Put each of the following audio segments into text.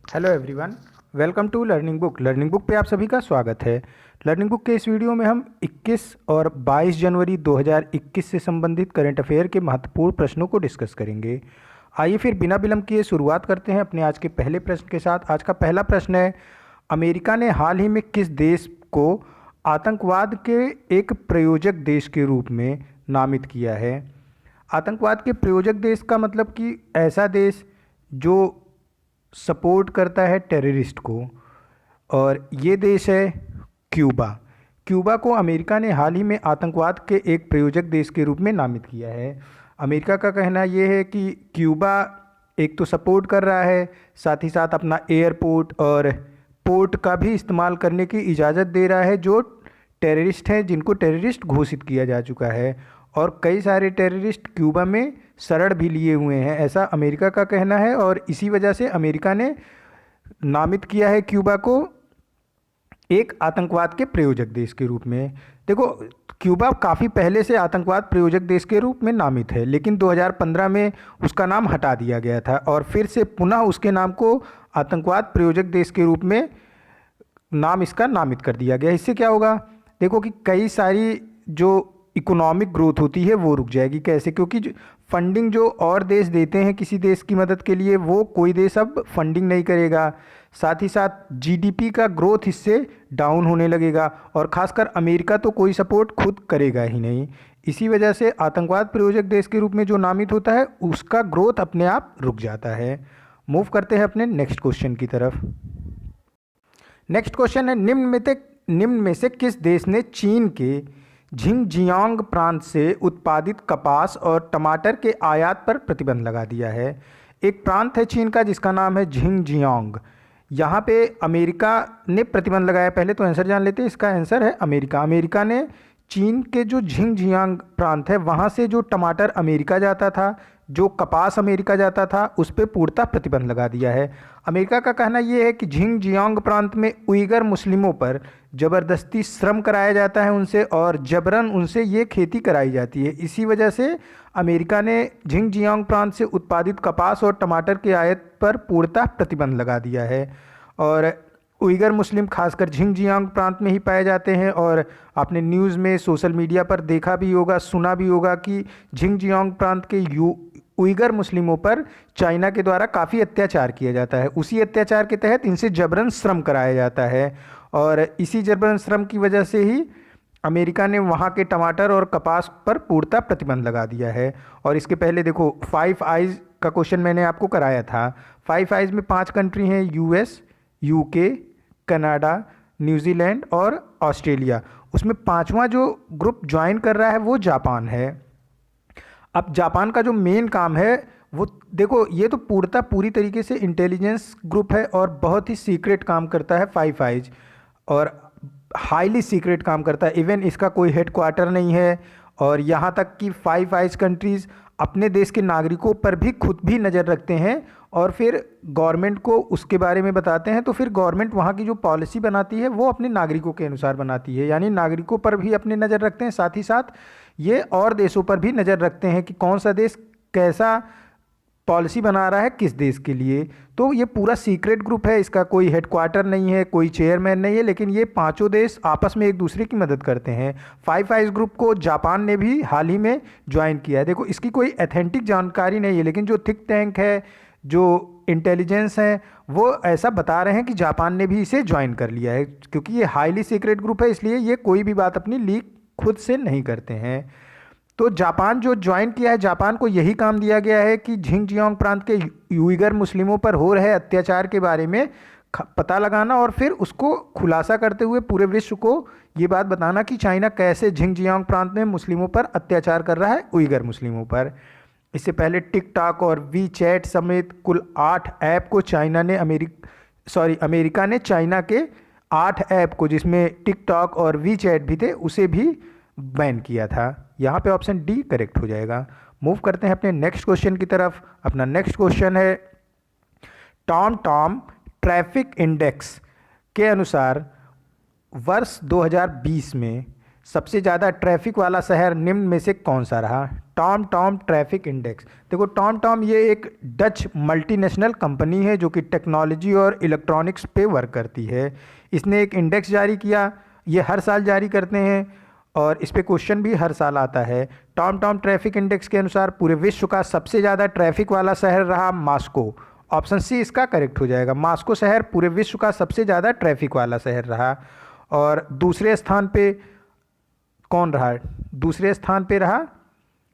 Hello everyone, welcome to learning book. Learning book पे आप सभी का स्वागत है। लर्निंग बुक के इस वीडियो में हम 21 और 22 जनवरी 2021 से संबंधित करंट अफेयर के महत्वपूर्ण प्रश्नों को डिस्कस करेंगे। आइए फिर बिना विलंब किए शुरुआत करते हैं अपने आज के पहले प्रश्न के साथ। आज का पहला प्रश्न है, अमेरिका ने हाल ही में किस देश को आतंकवाद के एक प्रायोजक देश के रूप में नामित किया है? आतंकवाद के प्रायोजक देश का मतलब कि ऐसा देश जो सपोर्ट करता है टेररिस्ट को, और ये देश है क्यूबा। क्यूबा को अमेरिका ने हाल ही में आतंकवाद के एक प्रायोजक देश के रूप में नामित किया है। अमेरिका का कहना ये है कि क्यूबा एक तो सपोर्ट कर रहा है, साथ ही साथ अपना एयरपोर्ट और पोर्ट का भी इस्तेमाल करने की इजाज़त दे रहा है जो टेररिस्ट हैं, जिनको टेररिस्ट घोषित किया जा चुका है। और कई सारे टेररिस्ट क्यूबा में शरण भी लिए हुए हैं, ऐसा अमेरिका का कहना है। और इसी वजह से अमेरिका ने नामित किया है क्यूबा को एक आतंकवाद के प्रायोजक देश के रूप में। देखो, क्यूबा काफ़ी पहले से आतंकवाद प्रायोजक देश के रूप में नामित है, लेकिन 2015 में उसका नाम हटा दिया गया था और फिर से पुनः उसके नाम को आतंकवाद प्रायोजक देश के रूप में नाम इसका नामित कर दिया गया। इससे क्या होगा, देखो कि कई सारी जो इकोनॉमिक ग्रोथ होती है वो रुक जाएगी। कैसे? क्योंकि फंडिंग जो और देश देते हैं किसी देश की मदद के लिए, वो कोई देश अब फंडिंग नहीं करेगा। साथ ही साथ जीडीपी का ग्रोथ इससे डाउन होने लगेगा, और ख़ासकर अमेरिका तो कोई सपोर्ट खुद करेगा ही नहीं। इसी वजह से आतंकवाद प्रायोजक देश के रूप में जो नामित होता है उसका ग्रोथ अपने आप रुक जाता है। मूव करते हैं अपने नेक्स्ट क्वेश्चन की तरफ। नेक्स्ट क्वेश्चन है, निम्न में से किस देश ने चीन के झिंगजियांग प्रांत से उत्पादित कपास और टमाटर के आयात पर प्रतिबंध लगा दिया है? एक प्रांत है चीन का जिसका नाम है झिंगजियांग। यहाँ पे अमेरिका ने प्रतिबंध लगाया। पहले तो आंसर जान लेते हैं, इसका आंसर है अमेरिका। अमेरिका ने चीन के जो झिंगजियांग प्रांत है वहाँ से जो टमाटर अमेरिका जाता था, जो कपास अमेरिका जाता था, उस पर पूर्णतः प्रतिबंध लगा दिया है। अमेरिका का कहना यह है कि झिंगजियांग प्रांत में उइगर मुस्लिमों पर ज़बरदस्ती श्रम कराया जाता है उनसे, और जबरन उनसे ये खेती कराई जाती है। इसी वजह से अमेरिका ने झिंगजियांग प्रांत से उत्पादित कपास और टमाटर के आयात पर पूर्णतः प्रतिबंध लगा दिया है। और उइगर मुस्लिम खासकर झिंगजियांग प्रांत में ही पाए जाते हैं। और आपने न्यूज़ में, सोशल मीडिया पर देखा भी होगा, सुना भी होगा कि झिंगजियांग प्रांत के उइगर मुस्लिमों पर चाइना के द्वारा काफ़ी अत्याचार किया जाता है। उसी अत्याचार के तहत इनसे जबरन श्रम कराया जाता है, और इसी जबरन श्रम की वजह से ही अमेरिका ने वहाँ के टमाटर और कपास पर पूर्णतः प्रतिबंध लगा दिया है। और इसके पहले देखो, 5 आइज़ का क्वेश्चन मैंने आपको कराया था। 5 आइज़ में 5 कंट्री हैं, यूएस, यूके, कनाडा, न्यूजीलैंड और ऑस्ट्रेलिया। उसमें पांचवा जो ग्रुप ज्वाइन कर रहा है वो जापान है। अब जापान का जो मेन काम है वो, देखो ये तो पूरी तरीके से इंटेलिजेंस ग्रुप है और बहुत ही सीक्रेट काम करता है 5 आइज, और हाईली सीक्रेट काम करता है। इवन इसका कोई हेड क्वार्टर नहीं है, और यहाँ तक कि 5 आइज कंट्रीज़ अपने देश के नागरिकों पर भी खुद भी नज़र रखते हैं और फिर गवर्नमेंट को उसके बारे में बताते हैं। तो फिर गवर्नमेंट वहाँ की जो पॉलिसी बनाती है वो अपने नागरिकों के अनुसार बनाती है, यानी नागरिकों पर भी अपने नज़र रखते हैं, साथ ही साथ ये और देशों पर भी नज़र रखते हैं कि कौन सा देश कैसा पॉलिसी बना रहा है किस देश के लिए। तो ये पूरा सीक्रेट ग्रुप है, इसका कोई हेडक्वार्टर नहीं है, कोई चेयरमैन नहीं है, लेकिन ये पांचों देश आपस में एक दूसरे की मदद करते हैं। 5 आइज ग्रुप को जापान ने भी हाल ही में ज्वाइन किया है। देखो, इसकी कोई अथेंटिक जानकारी नहीं है, लेकिन जो थिंक टैंक है, जो इंटेलिजेंस है, वो ऐसा बता रहे हैं कि जापान ने भी इसे ज्वाइन कर लिया है। क्योंकि ये हाईली सीक्रेट ग्रुप है, इसलिए ये कोई भी बात अपनी लीक खुद से नहीं करते हैं। तो जापान जो ज्वाइन किया है, जापान को यही काम दिया गया है कि झिंगजियांग प्रांत के उइगर मुस्लिमों पर हो रहे अत्याचार के बारे में पता लगाना, और फिर उसको खुलासा करते हुए पूरे विश्व को ये बात बताना कि चाइना कैसे झिंगजियांग प्रांत में मुस्लिमों पर अत्याचार कर रहा है, उइगर मुस्लिमों पर। इससे पहले टिकटॉक और वी चैट समेत कुल 8 ऐप को अमेरिका ने चाइना के 8 ऐप को, जिसमें टिकटॉक और वी चैट भी थे, उसे भी बैन किया था। यहाँ पे ऑप्शन डी करेक्ट हो जाएगा। मूव करते हैं अपने नेक्स्ट क्वेश्चन की तरफ। अपना नेक्स्ट क्वेश्चन है, टॉम टॉम ट्रैफिक इंडेक्स के अनुसार वर्ष 2020 में सबसे ज़्यादा ट्रैफिक वाला शहर निम्न में से कौन सा रहा? Tom Tom traffic index. देखो टॉम टॉम ये एक डच मल्टीनेशनल कंपनी है जो कि टेक्नोलॉजी और इलेक्ट्रॉनिक्स पे वर्क करती है। इसने एक इंडेक्स जारी किया, ये हर साल जारी करते हैं और इस पे क्वेश्चन भी हर साल आता है। टॉम टॉम ट्रैफिक इंडेक्स के अनुसार पूरे विश्व का सबसे ज़्यादा ट्रैफिक वाला शहर रहा मॉस्को। ऑप्शन सी इसका करेक्ट हो जाएगा। मॉस्को शहर पूरे विश्व का सबसे ज़्यादा ट्रैफिक वाला शहर रहा। और दूसरे स्थान पे कौन रहा? दूसरे स्थान पे रहा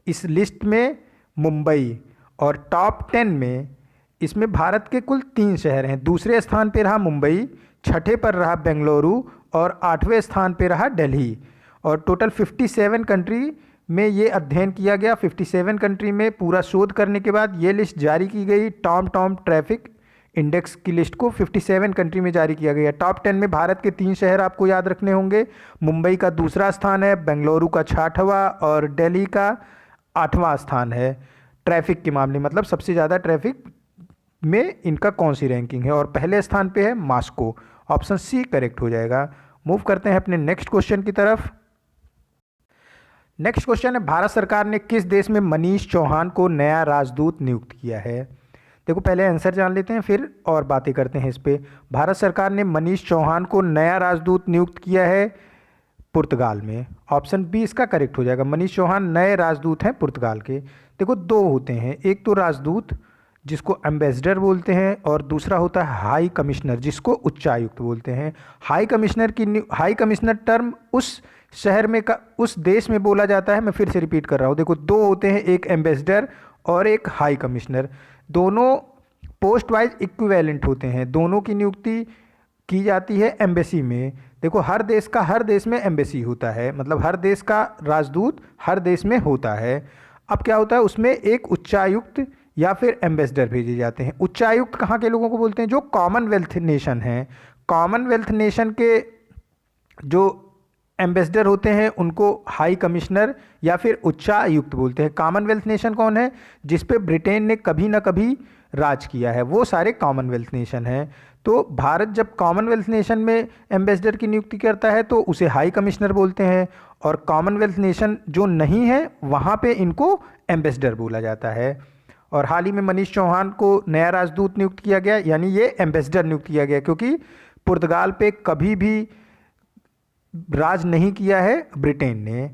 इस लिस्ट में मुंबई। और टॉप 10 में इसमें भारत के कुल 3 शहर हैं। दूसरे स्थान पे रहा मुंबई, छठे पर रहा बेंगलुरु और 8वें स्थान पे रहा दिल्ली। और टोटल 57 कंट्री में ये अध्ययन किया गया। 57 कंट्री में पूरा शोध करने के बाद ये लिस्ट जारी की गई। टॉम टॉम ट्रैफिक इंडेक्स की लिस्ट को 57 कंट्री में जारी किया गया। टॉप 10 में भारत के 3 शहर आपको याद रखने होंगे। मुंबई का दूसरा स्थान है, बेंगलुरु का 6वां और दिल्ली का 8वां स्थान है ट्रैफिक के मामले, मतलब सबसे ज़्यादा ट्रैफिक में इनका कौन सी रैंकिंग है। और पहले स्थान पे है मॉस्को। ऑप्शन सी करेक्ट हो जाएगा। मूव करते हैं अपने नेक्स्ट क्वेश्चन की तरफ। नेक्स्ट क्वेश्चन है, भारत सरकार ने किस देश में मनीष चौहान को नया राजदूत नियुक्त किया है? देखो पहले आंसर जान लेते हैं फिर और बातें करते हैं इस पे। भारत सरकार ने मनीष चौहान को नया राजदूत नियुक्त किया है पुर्तगाल में। ऑप्शन बी इसका करेक्ट हो जाएगा। मनीष चौहान नए राजदूत हैं पुर्तगाल के। देखो 2 होते हैं, एक तो राजदूत जिसको एम्बेसडर बोलते हैं और दूसरा होता है हाई कमिश्नर जिसको उच्चायुक्त बोलते हैं। हाई कमिश्नर टर्म उस शहर में का उस देश में बोला जाता है। मैं फिर से रिपीट कर रहा हूँ। देखो 2 होते हैं, एक एम्बेसडर और एक हाई कमिश्नर। दोनों पोस्ट वाइज इक्विवेलेंट होते हैं। दोनों की नियुक्ति की जाती है एम्बेसी में। देखो हर देश में एम्बेसी होता है, मतलब हर देश का राजदूत हर देश में होता है। अब क्या होता है उसमें एक उच्चायुक्त या फिर एम्बेसडर भेजे जाते हैं। उच्चायुक्त कहाँ के लोगों को बोलते हैं? जो कॉमनवेल्थ नेशन हैं। कॉमनवेल्थ नेशन के जो एम्बेसडर होते हैं उनको हाई कमिश्नर या फिर उच्चायुक्त बोलते हैं। कॉमनवेल्थ नेशन कौन है? जिस पे ब्रिटेन ने कभी ना कभी राज किया है, वो सारे कॉमनवेल्थ नेशन हैं। तो भारत जब कॉमनवेल्थ नेशन में एम्बेसडर की नियुक्ति करता है तो उसे हाई कमिश्नर बोलते हैं, और कॉमनवेल्थ नेशन जो नहीं है वहाँ पे इनको एम्बेसडर बोला जाता है। और हाल ही में मनीष चौहान को नया राजदूत नियुक्त किया गया, यानी ये एम्बेसडर नियुक्त किया गया, क्योंकि पुर्तगाल पे कभी भी राज नहीं किया है ब्रिटेन ने।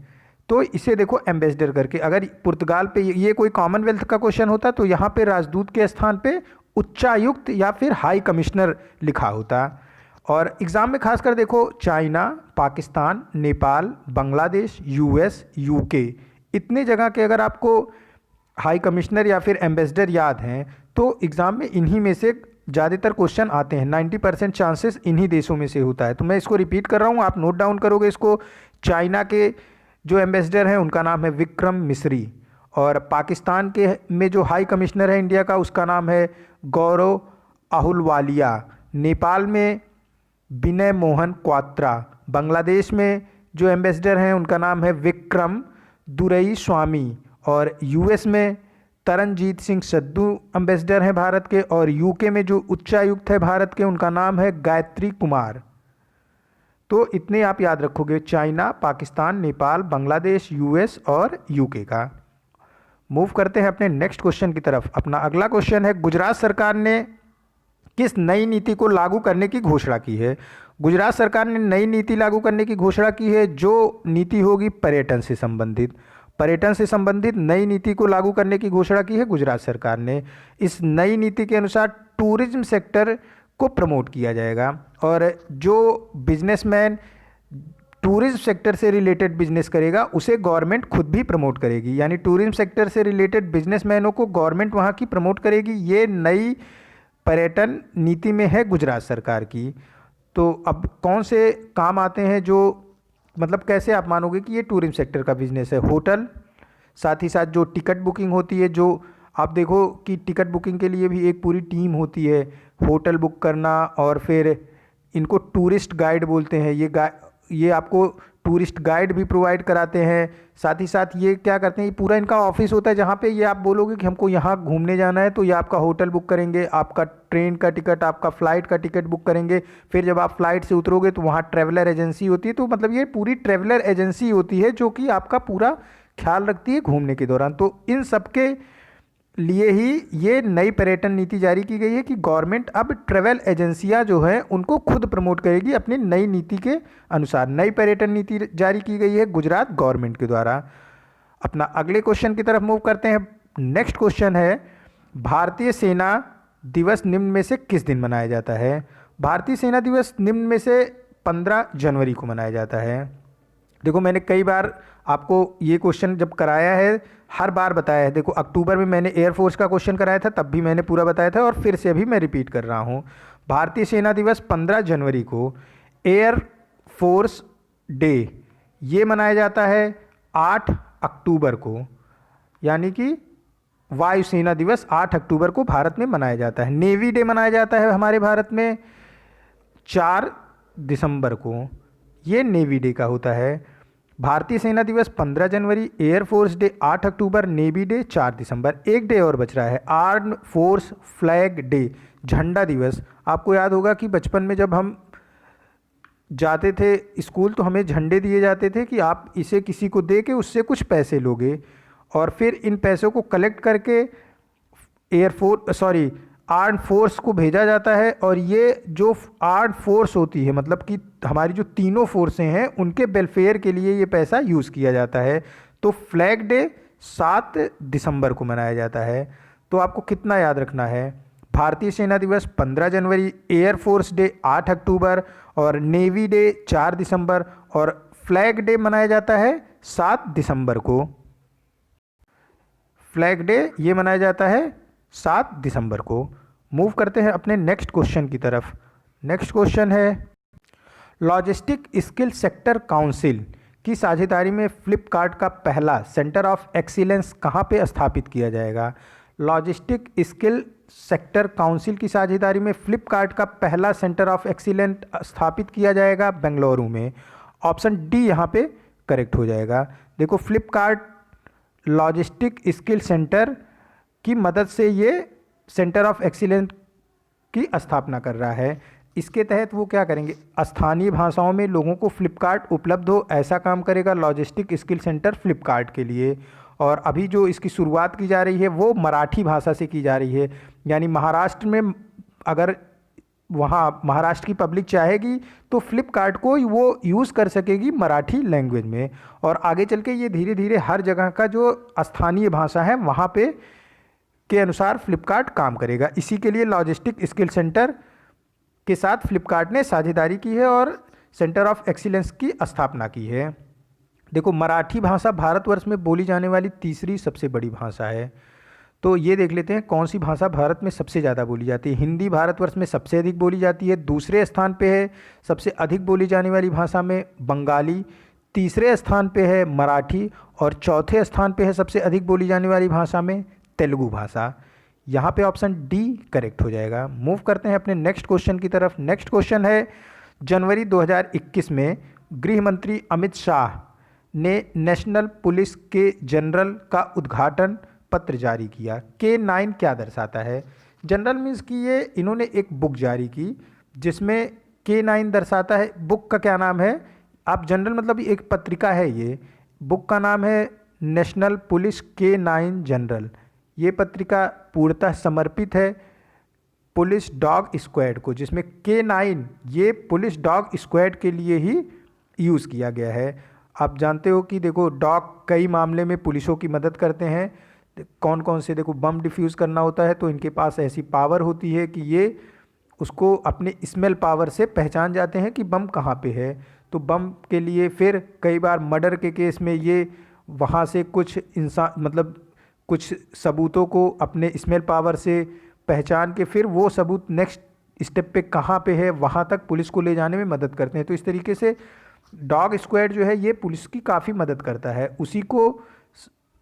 तो इसे देखो एम्बेसडर करके, अगर पुर्तगाल पे ये कोई कॉमनवेल्थ का क्वेश्चन होता तो यहाँ पे राजदूत के स्थान पे उच्चायुक्त या फिर हाई कमिश्नर लिखा होता। और एग्ज़ाम में खासकर देखो China, Pakistan, Nepal, Bangladesh, US, UK, इतने जगह के अगर आपको हाई कमिश्नर या फिर एम्बेसडर याद हैं तो एग्ज़ाम में इन्हीं में से ज़्यादातर क्वेश्चन आते हैं। 90% चांसेस इन्हीं देशों में से होता है। तो मैं इसको रिपीट कर रहा हूँ, आप नोट डाउन करोगे इसको। चाइना के जो एम्बेसडर हैं उनका नाम है विक्रम मिस्री, और पाकिस्तान के में जो हाई कमिश्नर है इंडिया का उसका नाम है गौरव अहुलवालिया। नेपाल में विनय मोहन क्वात्रा। बांग्लादेश में जो एम्बेसडर हैं उनका नाम है विक्रम दुरई स्वामी। और यूएस में तरनजीत सिंह सद्दू एम्बेसडर हैं भारत के। और यूके में जो उच्चायुक्त है भारत के उनका नाम है गायत्री कुमार। तो इतने आप याद रखोगे, चाइना, पाकिस्तान, नेपाल, बांग्लादेश, यूएस और यूके का। मूव करते हैं अपने नेक्स्ट क्वेश्चन की तरफ। अपना अगला क्वेश्चन है, गुजरात सरकार ने किस नई नीति को लागू करने की घोषणा की है? गुजरात सरकार ने नई नीति लागू करने की घोषणा की है जो नीति होगी पर्यटन से संबंधित। पर्यटन से संबंधित नई नीति को लागू करने की घोषणा की है गुजरात सरकार ने। इस नई नीति के अनुसार टूरिज्म सेक्टर को प्रमोट किया जाएगा, और जो बिजनेसमैन टूरिज्म सेक्टर से रिलेटेड बिजनेस करेगा उसे गवर्नमेंट खुद भी प्रमोट करेगी। यानी टूरिज्म सेक्टर से रिलेटेड बिजनेसमैनों को गवर्नमेंट वहाँ की प्रमोट करेगी। ये नई पर्यटन नीति में है गुजरात सरकार की। तो अब कौन से काम आते हैं जो, मतलब कैसे आप मानोगे कि ये टूरिज्म सेक्टर का बिजनेस है? होटल, साथ ही साथ जो टिकट बुकिंग होती है, जो आप देखो कि टिकट बुकिंग के लिए भी एक पूरी टीम होती है, होटल बुक करना, और फिर इनको टूरिस्ट गाइड बोलते हैं। ये आपको टूरिस्ट गाइड भी प्रोवाइड कराते हैं। साथ ही साथ ये क्या करते हैं, ये पूरा इनका ऑफिस होता है जहाँ पे ये आप बोलोगे कि हमको यहाँ घूमने जाना है तो ये आपका होटल बुक करेंगे, आपका ट्रेन का टिकट, आपका फ़्लाइट का टिकट बुक करेंगे। फिर जब आप फ्लाइट से उतरोगे तो वहाँ ट्रैवलर एजेंसी होती है। तो मतलब ये पूरी ट्रैवलर एजेंसी होती है जो कि आपका पूरा ख्याल रखती है घूमने के दौरान। तो इन सब के लिए ही ये नई पर्यटन नीति जारी की गई है कि गवर्नमेंट अब ट्रैवल एजेंसियां जो हैं उनको खुद प्रमोट करेगी अपनी नई नीति के अनुसार। नई पर्यटन नीति जारी की गई है गुजरात गवर्नमेंट के द्वारा। अपना अगले क्वेश्चन की तरफ मूव करते हैं। नेक्स्ट क्वेश्चन है, भारतीय सेना दिवस निम्न में से किस दिन मनाया जाता है? भारतीय सेना दिवस निम्न में से 15 जनवरी को मनाया जाता है। देखो मैंने कई बार आपको ये क्वेश्चन जब कराया है हर बार बताया है। देखो अक्टूबर में मैंने एयरफोर्स का क्वेश्चन कराया था, तब भी मैंने पूरा बताया था और फिर से अभी मैं रिपीट कर रहा हूँ। भारतीय सेना दिवस 15 जनवरी को, एयर फोर्स डे ये मनाया जाता है 8 अक्टूबर को, यानी कि वायुसेना दिवस 8 अक्टूबर को भारत में मनाया जाता है। नेवी डे मनाया जाता है हमारे भारत में 4 दिसंबर को, ये नेवी डे का होता है। भारतीय सेना दिवस 15 जनवरी, एयरफोर्स डे 8 अक्टूबर, नेवी डे 4 दिसंबर। एक डे और बच रहा है, आर्म फोर्स फ्लैग डे, झंडा दिवस। आपको याद होगा कि बचपन में जब हम जाते थे स्कूल तो हमें झंडे दिए जाते थे कि आप इसे किसी को दे के उससे कुछ पैसे लोगे और फिर इन पैसों को कलेक्ट करके आर्म फोर्स को भेजा जाता है। और ये जो आर्म फोर्स होती है मतलब कि हमारी जो तीनों फोर्सें हैं उनके वेलफेयर के लिए ये पैसा यूज़ किया जाता है। तो फ्लैग डे 7 दिसंबर को मनाया जाता है। तो आपको कितना याद रखना है, भारतीय सेना दिवस 15 जनवरी, एयरफोर्स डे 8 अक्टूबर और नेवी डे 4 दिसंबर और फ्लैग डे मनाया जाता है 7 दिसंबर को। फ्लैग डे ये मनाया जाता है 7 दिसंबर को। मूव करते हैं अपने नेक्स्ट क्वेश्चन की तरफ। नेक्स्ट क्वेश्चन है, लॉजिस्टिक स्किल सेक्टर काउंसिल की साझेदारी में फ्लिपकार्ट का पहला सेंटर ऑफ एक्सीलेंस कहाँ पे स्थापित किया जाएगा? लॉजिस्टिक स्किल सेक्टर काउंसिल की साझेदारी में फ्लिपकार्ट का पहला सेंटर ऑफ एक्सीलेंस स्थापित किया जाएगा बेंगलुरु में। ऑप्शन डी यहाँ पे करेक्ट हो जाएगा। देखो फ्लिपकार्ट लॉजिस्टिक स्किल सेंटर की मदद से ये सेंटर ऑफ एक्सीलेंस की स्थापना कर रहा है। इसके तहत वो क्या करेंगे, स्थानीय भाषाओं में लोगों को फ्लिपकार्ट उपलब्ध हो ऐसा काम करेगा लॉजिस्टिक स्किल सेंटर फ्लिपकार्ट के लिए। और अभी जो इसकी शुरुआत की जा रही है वो मराठी भाषा से की जा रही है, यानी महाराष्ट्र में अगर वहाँ महाराष्ट्र की पब्लिक चाहेगी तो फ्लिपकार्ट को वो यूज़ कर सकेगी मराठी लैंग्वेज में। और आगे चल के ये धीरे धीरे हर जगह का जो स्थानीय भाषा है वहाँ पे के अनुसार फ्लिपकार्ट काम करेगा। इसी के लिए लॉजिस्टिक स्किल सेंटर के साथ फ्लिपकार्ट ने साझेदारी की है और सेंटर ऑफ एक्सीलेंस की स्थापना की है। देखो मराठी भाषा भारतवर्ष में बोली जाने वाली तीसरी सबसे बड़ी भाषा है। तो ये देख लेते हैं कौन सी भाषा भारत में सबसे ज़्यादा बोली जाती है। हिंदी भारतवर्ष में सबसे अधिक बोली जाती है, दूसरे स्थान पे है सबसे अधिक बोली जाने वाली भाषा में बंगाली, तीसरे स्थान पे है मराठी और चौथे स्थान पे है सबसे अधिक बोली जाने वाली भाषा में तेलुगु भाषा। यहाँ पे ऑप्शन डी करेक्ट हो जाएगा। मूव करते हैं अपने नेक्स्ट क्वेश्चन की तरफ। नेक्स्ट क्वेश्चन है, जनवरी 2021 में गृह मंत्री अमित शाह ने नेशनल पुलिस के जनरल का उद्घाटन पत्र जारी किया। K9 क्या दर्शाता है? जनरल मीन्स कि ये इन्होंने एक बुक जारी की जिसमें K9 दर्शाता है। बुक का क्या नाम है? आप जनरल मतलब एक पत्रिका है, ये बुक का नाम है नेशनल पुलिस K9 जनरल। ये पत्रिका पूर्णतः समर्पित है पुलिस डॉग स्क्वाड को, जिसमें K9 ये पुलिस डॉग स्क्वाड के लिए ही यूज़ किया गया है। आप जानते हो कि देखो डॉग कई मामले में पुलिसों की मदद करते हैं। कौन कौन से, देखो बम डिफ्यूज़ करना होता है तो इनके पास ऐसी पावर होती है कि ये उसको अपने स्मेल पावर से पहचान जाते हैं कि बम कहाँ पे है। तो बम के लिए फिर कई बार मर्डर के केस में ये वहाँ से कुछ इंसान मतलब कुछ सबूतों को अपने स्मेल पावर से पहचान के फिर वो सबूत नेक्स्ट स्टेप पे कहाँ पे है वहाँ तक पुलिस को ले जाने में मदद करते हैं। तो इस तरीके से डॉग स्क्वाड जो है ये पुलिस की काफ़ी मदद करता है। उसी को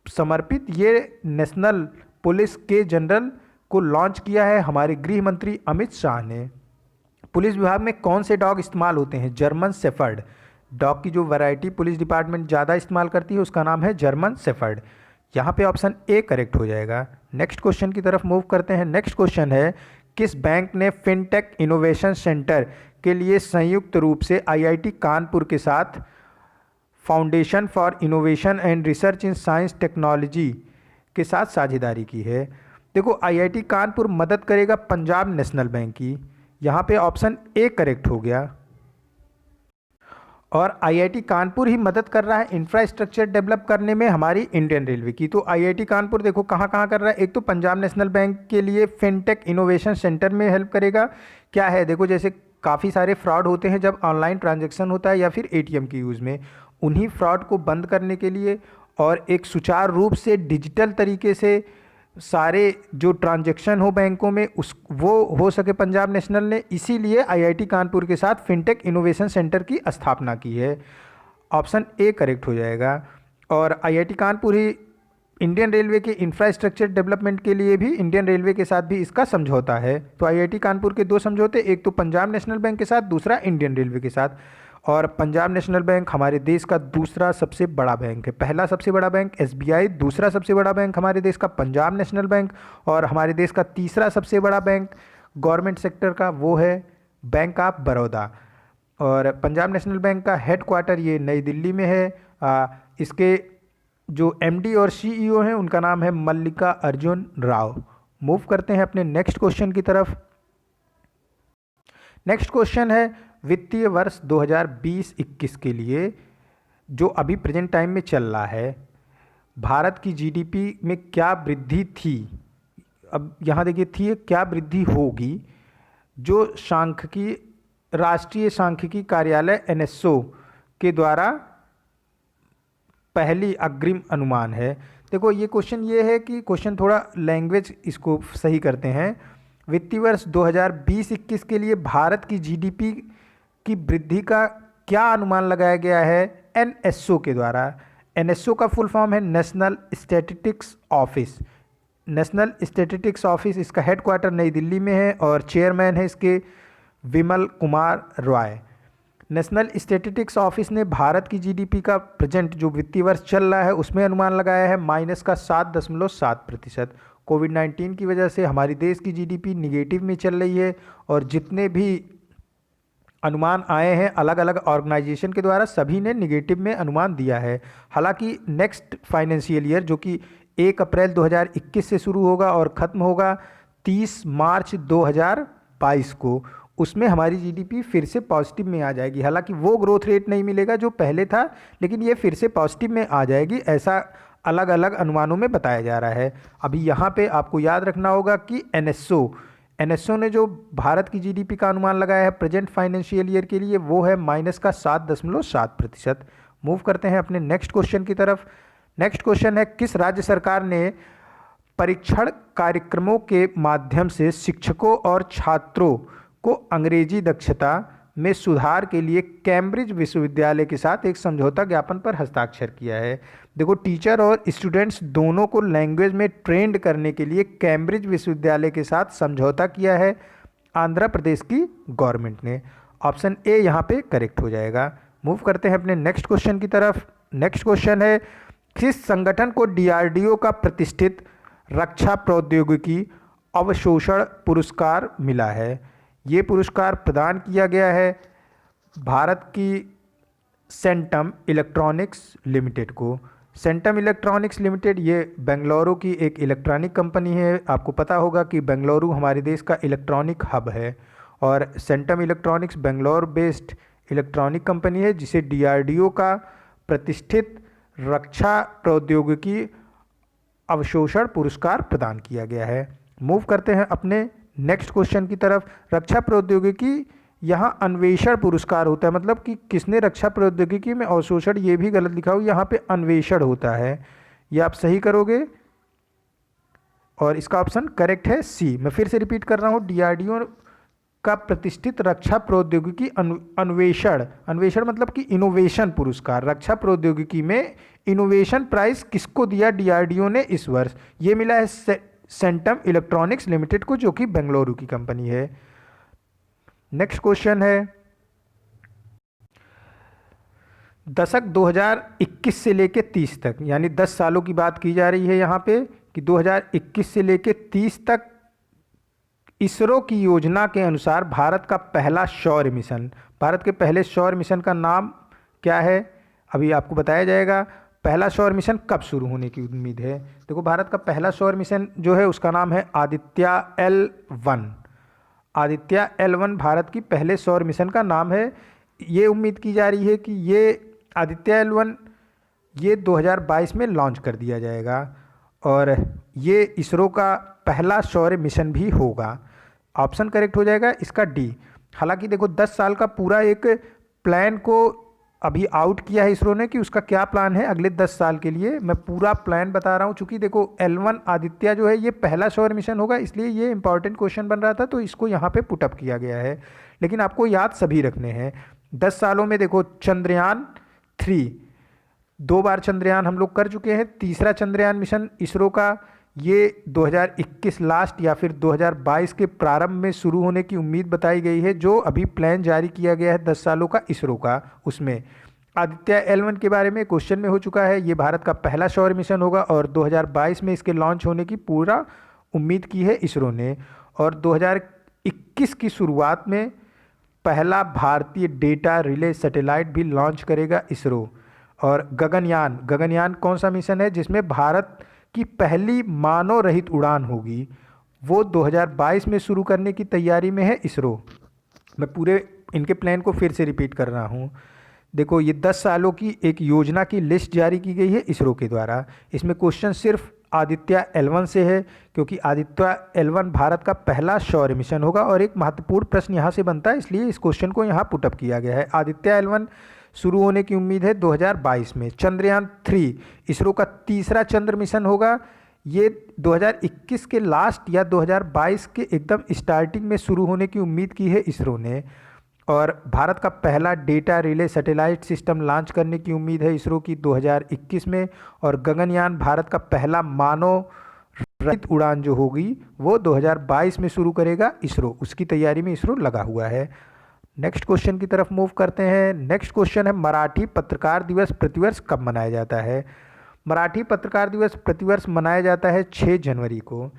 समर्पित ये नेशनल पुलिस के जनरल को लॉन्च किया है हमारे गृह मंत्री अमित शाह ने। पुलिस विभाग में कौन से डॉग इस्तेमाल होते हैं? German shepherd. डॉग की जो वैरायटी पुलिस डिपार्टमेंट ज़्यादा इस्तेमाल करती है उसका नाम है जर्मन शेफर्ड। यहाँ पे ऑप्शन ए करेक्ट हो जाएगा। नेक्स्ट क्वेश्चन की तरफ मूव करते हैं। नेक्स्ट क्वेश्चन है, किस बैंक ने फिनटेक इनोवेशन सेंटर के लिए संयुक्त रूप से आईआईटी कानपुर के साथ foundation for innovation and research in science technology के साथ साझेदारी की है। देखो आईआईटी कानपुर मदद करेगा पंजाब नेशनल बैंक की, यहाँ पे ऑप्शन ए करेक्ट हो गया। और आईआईटी कानपुर ही मदद कर रहा है इंफ्रास्ट्रक्चर डेवलप करने में हमारी इंडियन रेलवे की। तो आईआईटी कानपुर देखो कहाँ कहाँ कर रहा है, एक तो पंजाब नेशनल बैंक के लिए फिनटेक इनोवेशन सेंटर में हेल्प करेगा। क्या है देखो, जैसे काफ़ी सारे फ्रॉड होते हैं जब ऑनलाइन ट्रांजैक्शन होता है या फिर एटीएम की यूज़ में, उन्हीं फ्रॉड को बंद करने के लिए और एक सुचारू रूप से डिजिटल तरीके से सारे जो ट्रांजैक्शन हो बैंकों में उस वो हो सके पंजाब नेशनल ने, इसीलिए आईआईटी कानपुर के साथ फिनटेक इनोवेशन सेंटर की स्थापना की है। ऑप्शन ए करेक्ट हो जाएगा। और आईआईटी कानपुर ही इंडियन रेलवे के इंफ्रास्ट्रक्चर डेवलपमेंट के लिए भी इंडियन रेलवे के साथ भी इसका समझौता है। तो आईआईटी कानपुर के दो समझौते, एक तो पंजाब नेशनल बैंक के साथ, दूसरा इंडियन रेलवे के साथ। और पंजाब नेशनल बैंक हमारे देश का दूसरा सबसे बड़ा बैंक है। पहला सबसे बड़ा बैंक एसबीआई, दूसरा सबसे बड़ा बैंक हमारे देश का पंजाब नेशनल बैंक, और हमारे देश का तीसरा सबसे बड़ा बैंक गवर्नमेंट सेक्टर का वो है बैंक ऑफ बड़ौदा। और पंजाब नेशनल बैंक का हेडक्वार्टर ये नई दिल्ली में है। इसके जो एमडी और सीईओ हैं उनका नाम है मल्लिका अर्जुन राव। मूव करते हैं अपने नेक्स्ट क्वेश्चन की तरफ। नेक्स्ट क्वेश्चन है वित्तीय वर्ष 2020-21 के लिए जो अभी प्रेजेंट टाइम में चल रहा है, भारत की जीडीपी में क्या वृद्धि थी। अब यहाँ देखिए थी, क्या वृद्धि होगी, जो सांख्यिकी राष्ट्रीय सांख्यिकी कार्यालय एनएसओ के द्वारा पहली अग्रिम अनुमान है। देखो ये क्वेश्चन ये है कि क्वेश्चन थोड़ा लैंग्वेज इसको सही करते हैं। वित्तीय वर्ष 2020-21 के लिए भारत की जीडीपी की वृद्धि का क्या अनुमान लगाया गया है एनएसओ के द्वारा। एनएसओ का फुल फॉर्म है National Statistics Office. National Statistics Office इसका हेडक्वार्टर नई दिल्ली में है और चेयरमैन है इसके Vimal Kumar Roy. National Statistics Office ने भारत की जीडीपी का प्रेजेंट जो वित्तीय वर्ष चल रहा है उसमें अनुमान लगाया है -7.7%। कोविड-19 की वजह से हमारी देश की जीडीपी निगेटिव में चल रही है और जितने भी अनुमान आए हैं अलग अलग ऑर्गेनाइजेशन के द्वारा सभी ने निगेटिव में अनुमान दिया है। हालांकि नेक्स्ट फाइनेंशियल ईयर जो कि 1 अप्रैल 2021 से शुरू होगा और ख़त्म होगा 30 मार्च 2022 को, उसमें हमारी जीडीपी फिर से पॉजिटिव में आ जाएगी। हालांकि वो ग्रोथ रेट नहीं मिलेगा जो पहले था, लेकिन ये फिर से पॉजिटिव में आ जाएगी, ऐसा अलग अलग अनुमानों में बताया जा रहा है। अभी यहाँ पे आपको याद रखना होगा कि एनएसओ ने जो भारत की जीडीपी का अनुमान लगाया है प्रेजेंट फाइनेंशियल ईयर के लिए वो है -7.7%। मूव करते हैं अपने नेक्स्ट क्वेश्चन की तरफ। नेक्स्ट क्वेश्चन है किस राज्य सरकार ने परीक्षण कार्यक्रमों के माध्यम से शिक्षकों और छात्रों को अंग्रेजी दक्षता में सुधार के लिए कैम्ब्रिज विश्वविद्यालय के साथ एक समझौता ज्ञापन पर हस्ताक्षर किया है। देखो टीचर और स्टूडेंट्स दोनों को लैंग्वेज में ट्रेंड करने के लिए कैम्ब्रिज विश्वविद्यालय के साथ समझौता किया है आंध्र प्रदेश की गवर्नमेंट ने। ऑप्शन ए यहाँ पे करेक्ट हो जाएगा। मूव करते हैं अपने नेक्स्ट क्वेश्चन की तरफ। नेक्स्ट क्वेश्चन है किस संगठन को डीआरडीओ का प्रतिष्ठित रक्षा प्रौद्योगिकी अवशोषण पुरस्कार मिला है। ये पुरस्कार प्रदान किया गया है भारत की सेंटम इलेक्ट्रॉनिक्स लिमिटेड को। सेंटम इलेक्ट्रॉनिक्स लिमिटेड ये बेंगलुरु की एक इलेक्ट्रॉनिक कंपनी है। आपको पता होगा कि बेंगलुरु हमारे देश का इलेक्ट्रॉनिक हब है और centum electronics Bengaluru based electronic company है जिसे डीआरडीओ का प्रतिष्ठित रक्षा प्रौद्योगिकी अवशोषण पुरस्कार प्रदान किया गया है। मूव करते हैं अपने नेक्स्ट क्वेश्चन की तरफ। रक्षा प्रौद्योगिकी यहाँ अन्वेषण पुरस्कार होता है, मतलब कि किसने रक्षा प्रौद्योगिकी में अवशोषण, ये भी गलत लिखा हो, यहाँ पे अन्वेषण होता है। ये आप सही करोगे और इसका ऑप्शन करेक्ट है सी। मैं फिर से रिपीट कर रहा हूँ, डीआरडीओ का प्रतिष्ठित रक्षा प्रौद्योगिकी अन्वेषण मतलब कि इनोवेशन पुरस्कार। रक्षा प्रौद्योगिकी में इनोवेशन प्राइज किसको दिया डीआरडीओ ने इस वर्ष, ये मिला है सेंटम इलेक्ट्रॉनिक्स लिमिटेड को जो कि बेंगलुरु की कंपनी है। नेक्स्ट क्वेश्चन है दशक 2021 से लेके 30 तक, यानी 10 सालों की बात की जा रही है यहाँ पे कि 2021 से लेके 30 तक इसरो की योजना के अनुसार भारत का पहला सौर मिशन, भारत के पहले सौर मिशन का नाम क्या है, अभी आपको बताया जाएगा पहला सौर मिशन कब शुरू होने की उम्मीद है। देखो भारत का पहला सौर मिशन जो है उसका नाम है आदित्य-L1। आदित्य-L1 भारत की पहले सौर मिशन का नाम है। ये उम्मीद की जा रही है कि ये आदित्य-L1 ये 2022 में लॉन्च कर दिया जाएगा और ये इसरो का पहला सौर मिशन भी होगा। ऑप्शन करेक्ट हो जाएगा इसका डी। हालांकि देखो 10 साल का पूरा एक प्लान को अभी आउट किया है इसरो ने कि उसका क्या प्लान है अगले 10 साल के लिए। मैं पूरा प्लान बता रहा हूँ, चूँकि देखो L1 आदित्य जो है ये पहला सौर मिशन होगा, इसलिए ये इंपॉर्टेंट क्वेश्चन बन रहा था, तो इसको यहाँ पे पुटअप किया गया है। लेकिन आपको याद सभी रखने हैं। 10 सालों में देखो चंद्रयान 3 2 बार चंद्रयान हम लोग कर चुके हैं। तीसरा चंद्रयान मिशन इसरो का ये 2021 लास्ट या फिर 2022 के प्रारंभ में शुरू होने की उम्मीद बताई गई है। जो अभी प्लान जारी किया गया है 10 सालों का इसरो का, उसमें आदित्य-L1 के बारे में क्वेश्चन में हो चुका है। ये भारत का पहला सौर मिशन होगा और 2022 में इसके लॉन्च होने की पूरा उम्मीद की है इसरो ने। और 2021 की शुरुआत में पहला भारतीय डेटा रिले सैटेलाइट भी लॉन्च करेगा इसरो। और गगनयान कौन सा मिशन है जिसमें भारत की पहली मानव रहित उड़ान होगी, वो 2022 में शुरू करने की तैयारी में है इसरो। मैं पूरे इनके प्लान को फिर से रिपीट कर रहा हूँ। देखो ये 10 सालों की एक योजना की लिस्ट जारी की गई है इसरो के द्वारा। इसमें क्वेश्चन सिर्फ आदित्य-L1 से है, क्योंकि आदित्य-L1 भारत का पहला सौर मिशन होगा और एक महत्वपूर्ण प्रश्न यहाँ से बनता है, इसलिए इस क्वेश्चन को यहाँ पुटअप किया गया है। आदित्य-L1 शुरू होने की उम्मीद है 2022 में। चंद्रयान 3 इसरो का तीसरा चंद्र मिशन होगा। ये 2021 के लास्ट या 2022 के एकदम स्टार्टिंग में शुरू होने की उम्मीद की है इसरो ने। और भारत का पहला data relay satellite system launch करने की उम्मीद है इसरो की 2021 में। और गगनयान भारत का पहला मानव रहित उड़ान जो होगी वो 2022 में शुरू करेगा इसरो। उसकी तैयारी में इसरो लगा हुआ है। नेक्स्ट क्वेश्चन की तरफ मूव करते हैं। नेक्स्ट क्वेश्चन है मराठी पत्रकार दिवस प्रतिवर्ष कब मनाया जाता है। मराठी पत्रकार दिवस प्रतिवर्ष मनाया जाता है 6 जनवरी को।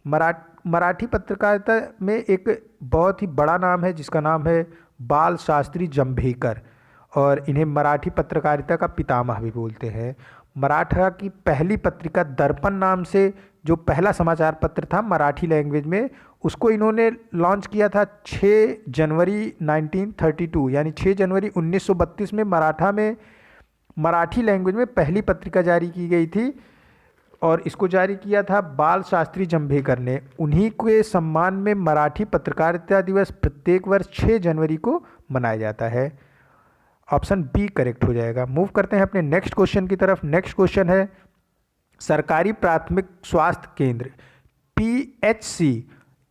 मराठी पत्रकारिता में एक बहुत ही बड़ा नाम है जिसका नाम है बाल शास्त्री जंभेकर, और इन्हें मराठी पत्रकारिता का पितामह भी बोलते हैं। मराठा की पहली पत्रिका दर्पण नाम से जो पहला समाचार पत्र था मराठी लैंग्वेज में, उसको इन्होंने लॉन्च किया था 6 जनवरी 1932, यानी 6 जनवरी 1932 में मराठी लैंग्वेज में पहली पत्रिका जारी की गई थी और इसको जारी किया था बाल शास्त्री जंभेकर ने। उन्हीं के सम्मान में मराठी पत्रकारिता दिवस प्रत्येक वर्ष 6 जनवरी को मनाया जाता है। ऑप्शन बी करेक्ट हो जाएगा। मूव करते हैं अपने नेक्स्ट क्वेश्चन की तरफ। नेक्स्ट क्वेश्चन है सरकारी प्राथमिक स्वास्थ्य केंद्र PHC,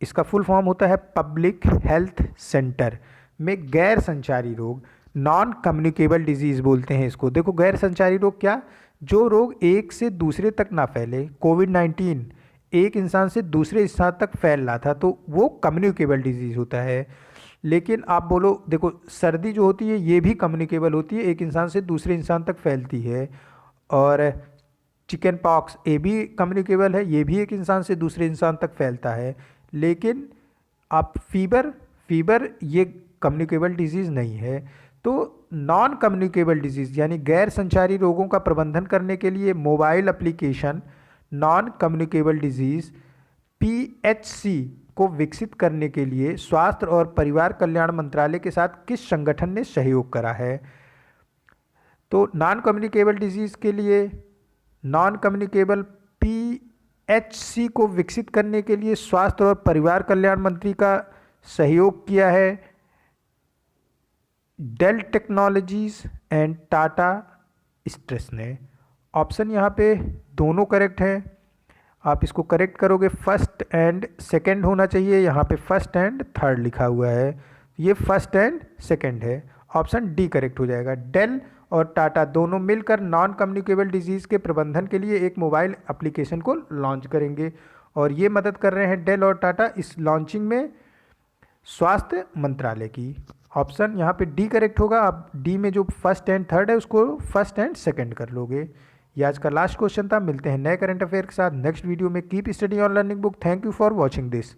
इसका फुल फॉर्म होता है पब्लिक हेल्थ सेंटर में गैर संचारी रोग, नॉन कम्युनिकेबल डिजीज़ बोलते हैं इसको। देखो गैर संचारी रोग क्या, जो रोग एक से दूसरे तक ना फैले। कोविड-19 एक इंसान से दूसरे इंसान तक फैल रहा था तो वो कम्युनिकेबल डिजीज़ होता है। लेकिन आप बोलो देखो सर्दी जो होती है ये भी कम्युनिकेबल होती है, एक इंसान से दूसरे इंसान तक फैलती है। और चिकन पॉक्स ये भी कम्युनिकेबल है, ये भी एक इंसान से दूसरे इंसान तक फैलता है। लेकिन आप फीवर ये कम्युनिकेबल डिजीज़ नहीं है। तो नॉन कम्युनिकेबल डिजीज़ यानी गैर संचारी रोगों का प्रबंधन करने के लिए mobile application non communicable disease PHC को विकसित करने के लिए स्वास्थ्य और परिवार कल्याण मंत्रालय के साथ किस संगठन ने सहयोग करा है। तो नॉन कम्युनिकेबल डिजीज़ के लिए नॉन कम्युनिकेबल PHC को विकसित करने के लिए स्वास्थ्य और परिवार कल्याण मंत्री का सहयोग किया है डेल टेक्नोलॉजीज़ एंड टाटा स्ट्रेस ने। ऑप्शन यहाँ पे दोनों करेक्ट हैं। आप इसको करेक्ट करोगे, फर्स्ट एंड सेकंड होना चाहिए, यहाँ पे फर्स्ट एंड थर्ड लिखा हुआ है, ये फर्स्ट एंड सेकंड है। ऑप्शन डी करेक्ट हो जाएगा। डेल और टाटा दोनों मिलकर नॉन कम्युनिकेबल डिजीज़ के प्रबंधन के लिए एक मोबाइल एप्लीकेशन को लॉन्च करेंगे और ये मदद कर रहे हैं डेल और टाटा इस लॉन्चिंग में स्वास्थ्य मंत्रालय की। ऑप्शन यहाँ पे डी करेक्ट होगा। आप डी में जो फर्स्ट एंड थर्ड है उसको फर्स्ट एंड सेकंड कर लोगे। ये आज का लास्ट क्वेश्चन था। मिलते हैं नए करंट अफेयर के साथ नेक्स्ट वीडियो में। Keep study on learning book. Thank you for watching this.